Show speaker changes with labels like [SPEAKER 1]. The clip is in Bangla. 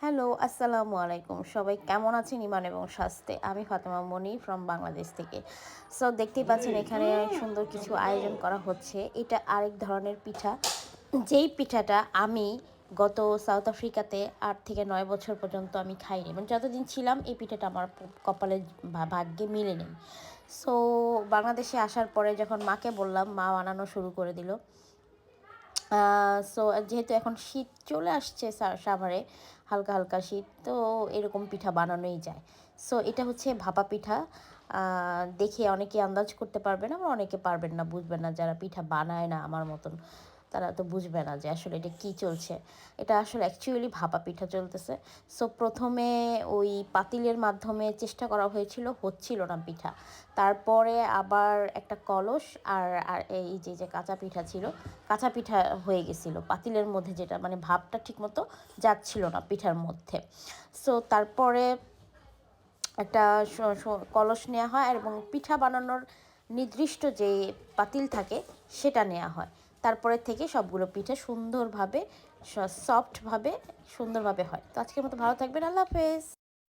[SPEAKER 1] হ্যালো, আসসালামু আলাইকুম। সবাই কেমন আছেন ইমান এবং স্বাস্থ্যে? আমি ফাতেমা মনি ফ্রম বাংলাদেশ থেকে। সো দেখতেই পাচ্ছেন এখানে সুন্দর কিছু আয়োজন করা হচ্ছে। এটা আরেক ধরনের পিঠা। যেই পিঠাটা আমি গত সাউথ আফ্রিকাতে ৮ থেকে ৯ বছর পর্যন্ত আমি খাইনি। মানে যতদিন ছিলাম এই পিঠাটা আমার কপালে ভাগ্যে মিলেনি। সো বাংলাদেশে আসার পরে যখন মাকে বললাম, মা বানানো শুরু করে দিল। সো যেহেতু এখন শীত চলে আসছে সাভারে, হালকা হালকা শীত, তো এরকম পিঠা বানানোই যায়। সো এটা হচ্ছে ভাপা পিঠা। দেখে অনেকে আন্দাজ করতে পারবেন, আবার অনেকে পারবেন না, বুঝবেন না। যারা পিঠা বানায় না আমার মতন, তারা তো বুঝবে না যে আসলে এটা কী চলছে। এটা আসলে অ্যাকচুয়ালি ভাপা পিঠা চলতেছে। সো প্রথমে ওই পাতিলের মাধ্যমে চেষ্টা করা হয়েছিল, হচ্ছিল না পিঠা। তারপরে আবার একটা কলস আর আর এই যে কাঁচা পিঠা ছিল, কাঁচা পিঠা হয়ে গেছিলো পাতিলের মধ্যে, যেটা মানে ভাপটা ঠিকমতো যাচ্ছিল না পিঠার মধ্যে। সো তারপরে একটা কলস নেওয়া হয় এবং পিঠা বানানোর নির্দিষ্ট যে পাতিল থাকে সেটা নেওয়া হয়। তারপরে থেকে সবগুলো পিঠা সুন্দরভাবে, সফটভাবে, সুন্দরভাবে হয়। তো আজকের মতো ভালো থাকবেন। আল্লাহ হাফেজ।